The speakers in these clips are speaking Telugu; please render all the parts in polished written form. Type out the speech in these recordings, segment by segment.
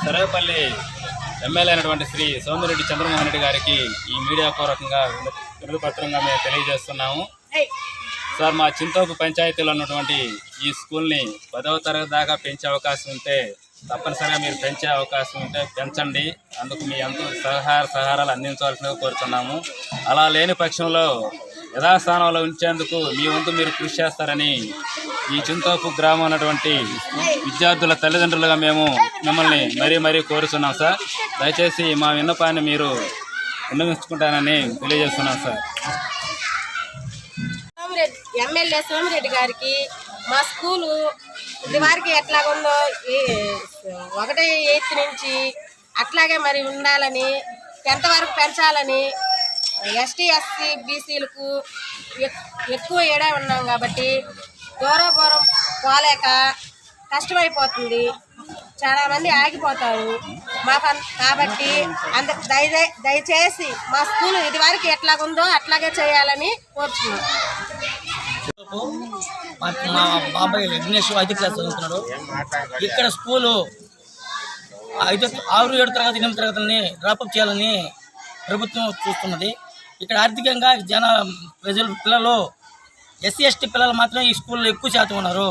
సర్వేపల్లి ఎమ్మెల్యే అయినటువంటి శ్రీ సోమిరెడ్డి చంద్రమోహన్ రెడ్డి గారికి ఈ మీడియా పూర్వకంగా వినతిపత్రంగా మేము తెలియజేస్తున్నాము. సార్, మా చింతోపు పంచాయతీలో ఉన్నటువంటి ఈ స్కూల్ని 10వ తరగతి దాకా పెంచే అవకాశం ఉంటే తప్పనిసరిగా మీరు పెంచే అవకాశం ఉంటే పెంచండి. అందుకు మీ అంత సహారాలు అందించవలసిందిగా కోరుతున్నాము. అలా లేని పక్షంలో యథాస్థానంలో ఉంచేందుకు మీ వంతు మీరు కృషి చేస్తారని ఈ చింతోపు గ్రామం ఉన్నటువంటి విద్యార్థుల తల్లిదండ్రులుగా మేము మిమ్మల్ని మరీ కోరుతున్నాం సార్. దయచేసి మా విన్నపాన్ని మీరు విన్నవించుకుంటానని తెలియజేస్తున్నాం సార్. ఎమ్మెల్యే సోమిరెడ్డి గారికి మా స్కూలు ఇదివరకు ఎట్లాగుందో 1వ 8th నుంచి అట్లాగే మరి ఉండాలని 10th వరకు పెంచాలని ఎస్టీ ఎస్సీ బీసీలకు ఎక్కువ ఏడా ఉన్నాం కాబట్టి దూరం పోలేక కష్టమైపోతుంది. చాలామంది ఆగిపోతారు మాకు. కాబట్టి దయచేసి మా స్కూలు ఇదివరకు ఎట్లాగుందో అట్లాగే చేయాలని కోరుచున్నాం. మా బాబాయ్ విఘ్నేష్ 5వ క్లాస్ చదువుతున్నాడు. ఇక్కడ స్కూలు 6, 7 తరగతి 8 తరగతులని డ్రాపప్ చేయాలని ప్రభుత్వం చూస్తున్నది. ఇక్కడ ఆర్థికంగా పిల్లలు ఎస్సీ ఎస్టీ పిల్లలు మాత్రం ఈ స్కూల్లో ఎక్కువ శాతం ఉన్నారు.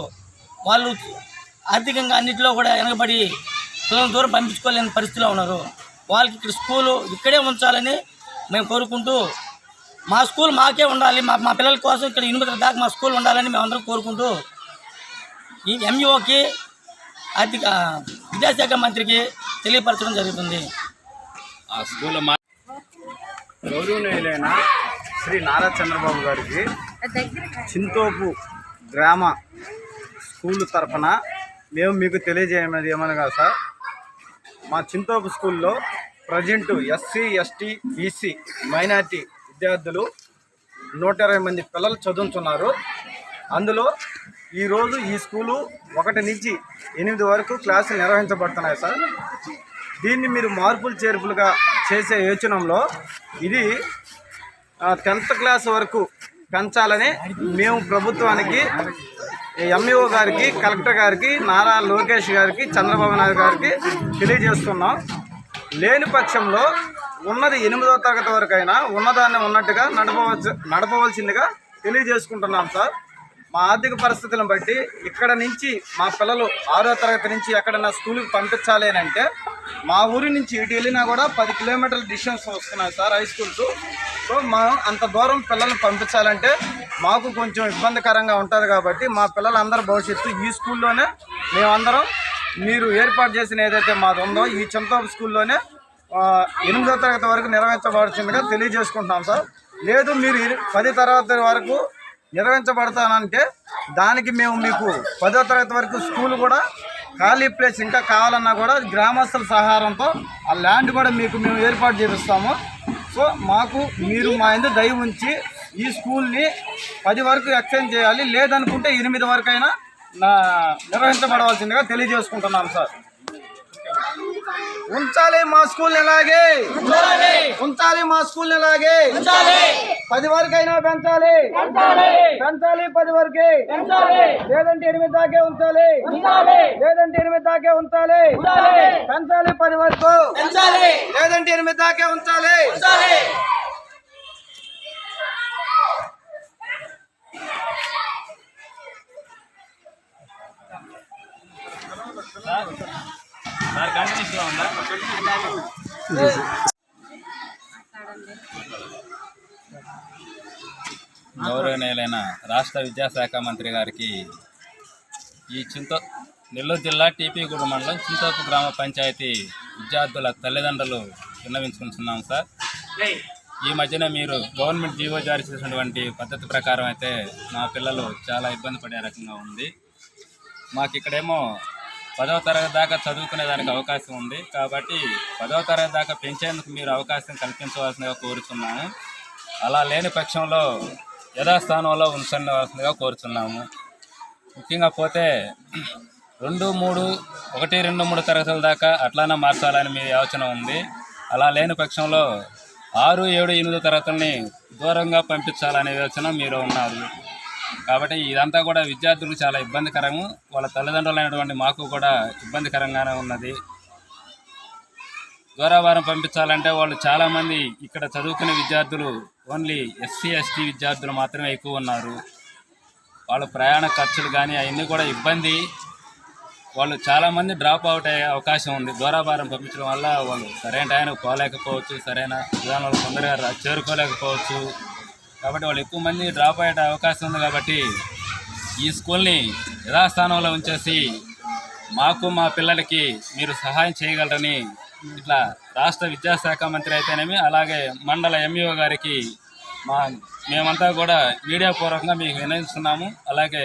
వాళ్ళు ఆర్థికంగా అన్నింటిలో కూడా వెనకబడి పిల్లలను దూరం పంపించుకోలేని పరిస్థితిలో ఉన్నారు. వాళ్ళకి ఇక్కడ స్కూలు ఇక్కడే ఉంచాలని మేము కోరుకుంటూ, మా స్కూల్ మాకే ఉండాలి, మా పిల్లల కోసం ఇక్కడ 8 దాకా మా స్కూల్ ఉండాలని మేమందరం కోరుకుంటూ ఈ ఎంఈఓకి ఆర్థిక విద్యాశాఖ మంత్రికి తెలియపరచడం జరుగుతుంది. ఆ స్కూల్ గౌరవనీయులైన శ్రీ నారా చంద్రబాబు గారికి చింతోపు గ్రామ స్కూల్ తరఫున మేము మీకు తెలియజేయమది ఏమనగా సార్, మా చింతోపు స్కూల్లో present SC ST BC minority విద్యార్థులు 120 మంది పిల్లలు చదువుతున్నారు. అందులో ఈరోజు ఈ స్కూలు 1 నుంచి 8 వరకు క్లాసులు నిర్వహించబడుతున్నాయి సార్. దీన్ని మీరు మార్పులు చేర్పులుగా చేసే యోచనంలో ఇది 10th క్లాస్ వరకు పెంచాలని మేము ప్రభుత్వానికి, ఎంఈఓ గారికి, కలెక్టర్ గారికి, నారా లోకేష్ గారికి, చంద్రబాబు నాయుడు గారికి తెలియజేస్తున్నాం. లేని పక్షంలో ఉన్నది 8వ తరగతి వరకైనా ఉన్నదాన్ని ఉన్నట్టుగా నడపవలసిందిగా తెలియజేసుకుంటున్నాం సార్. మా ఆర్థిక పరిస్థితులను బట్టి ఇక్కడ నుంచి మా పిల్లలు 6వ తరగతి నుంచి ఎక్కడన్నా స్కూల్కి పంపించాలి అని అంటే మా ఊరి నుంచి ఇటు వెళ్ళినా కూడా 10 కిలోమీటర్ల డిస్టెన్స్ వస్తున్నాయి సార్ హై స్కూల్స్. సో అంత దూరం పిల్లల్ని పంపించాలంటే మాకు కొంచెం ఇబ్బందికరంగా ఉంటుంది. కాబట్టి మా పిల్లలందరి భవిష్యత్తు ఈ స్కూల్లోనే మేమందరం మీరు ఏర్పాటు చేసిన ఏదైతే మాది ఉందో ఈ చింతోపు స్కూల్లోనే 8వ తరగతి వరకు నిర్వహించబడుతుందిగా తెలియజేసుకుంటున్నాం సార్. లేదు మీరు 10వ తరగతి వరకు నిర్వహించబడతానంటే దానికి మేము మీకు 10వ తరగతి వరకు స్కూల్ కూడా ఖాళీ ప్లేస్ ఇంకా కావాలన్నా కూడా గ్రామస్తుల సహాయంతో ఆ ల్యాండ్ కూడా మీకు మేము ఏర్పాటు చేపిస్తాము. సో మాకు మీరు మా ఇందు దయ ఉంచి ఈ స్కూల్ని 10 వరకు ఎక్స్టెండ్ చేయాలి, లేదనుకుంటే 8 వరకైనా నిర్వహించబడవలసిందిగా తెలియజేసుకుంటున్నాం సార్. ఉంచాలి మా స్కూల్ ఇలాగే, ఉంచాలి మా స్కూల్ ఇలాగే, 10 వరకైనా పెంచాలి, 10 వరకే, లేదంటే 8 దాకే ఉంచాలి, లేదంటే 8 దాకే ఉంచాలి, పెంచాలి 10 వరకు, లేదంటే 8 దాకే ఉంచాలి. గౌరవనీయులైన రాష్ట్ర విద్యాశాఖ మంత్రి గారికి ఈ నెల్లూరు జిల్లా టీపీగూడ మండలం చింతోపు గ్రామ పంచాయతీ విద్యార్థుల తల్లిదండ్రులు విన్నవించుకుంటున్నాం సార్. ఈ మధ్యన మీరు గవర్నమెంట్ జీవో జారీ చేసినటువంటి పద్ధతి ప్రకారం అయితే మా పిల్లలు చాలా ఇబ్బంది పడే రకంగా ఉంది. మాకు ఇక్కడేమో 10వ తరగతి దాకా చదువుకునేదానికి అవకాశం ఉంది. కాబట్టి 10వ తరగతి దాకా పెంచేందుకు మీరు అవకాశం కల్పించవలసిందిగా కోరుతున్నాము. అలా లేని పక్షంలో యథాస్థానంలో ఉంచవలసిందిగా కోరుతున్నాము. ముఖ్యంగా పోతే 2, 3, 1, 2, 3 తరగతుల దాకా అట్లానే మార్చాలని మీ యోచన ఉంది. అలా లేని పక్షంలో 6, 7, 8 తరగతుల్ని దూరంగా పంపించాలనే యోచన మీరు ఉన్నారు. కాబట్టి ఇదంతా కూడా విద్యార్థులకు చాలా ఇబ్బందికరము, వాళ్ళ తల్లిదండ్రులైనటువంటి మాకు కూడా ఇబ్బందికరంగానే ఉన్నది. దూరాభారం పంపించాలంటే వాళ్ళు చాలామంది ఇక్కడ చదువుకునే విద్యార్థులు ఓన్లీ ఎస్సీ ఎస్టీ విద్యార్థులు మాత్రమే ఎక్కువ ఉన్నారు. వాళ్ళ ప్రయాణ ఖర్చులు కానీ అవన్నీ కూడా ఇబ్బంది. వాళ్ళు చాలామంది డ్రాప్ అవుట్ అయ్యే అవకాశం ఉంది. దూరాభారం పంపించడం వల్ల వాళ్ళు సరైన టైంకి పోలేకపోవచ్చు, సరైన విధానంలో తొందరగా చేరుకోలేకపోవచ్చు. కాబట్టి వాళ్ళు ఎక్కువ మంది డ్రాప్ అయ్యే అవకాశం ఉంది. కాబట్టి ఈ స్కూల్ని యథాస్థానంలో ఉంచేసి మాకు మా పిల్లలకి మీరు సహాయం చేయగలరని ఇట్లా రాష్ట్ర విద్యాశాఖ మంత్రి అయితేనేమి, అలాగే మండల ఎంఈఓ గారికి మేమంతా కూడా మీడియా పూర్వకంగా మీకు వినయిస్తున్నాము. అలాగే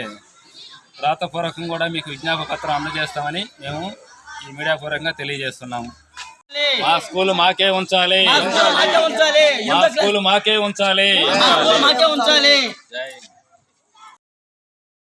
రాతపూర్వకంగా కూడా మీకు విజ్ఞాపన పత్రం అందజేస్తామని మేము ఈ మీడియా పూర్వకంగా తెలియజేస్తున్నాము. మా స్కూల్ మాకే ఉంచాలి, మా స్కూల్ మాకే ఉంచాలి. మాకే ఉంచాలి.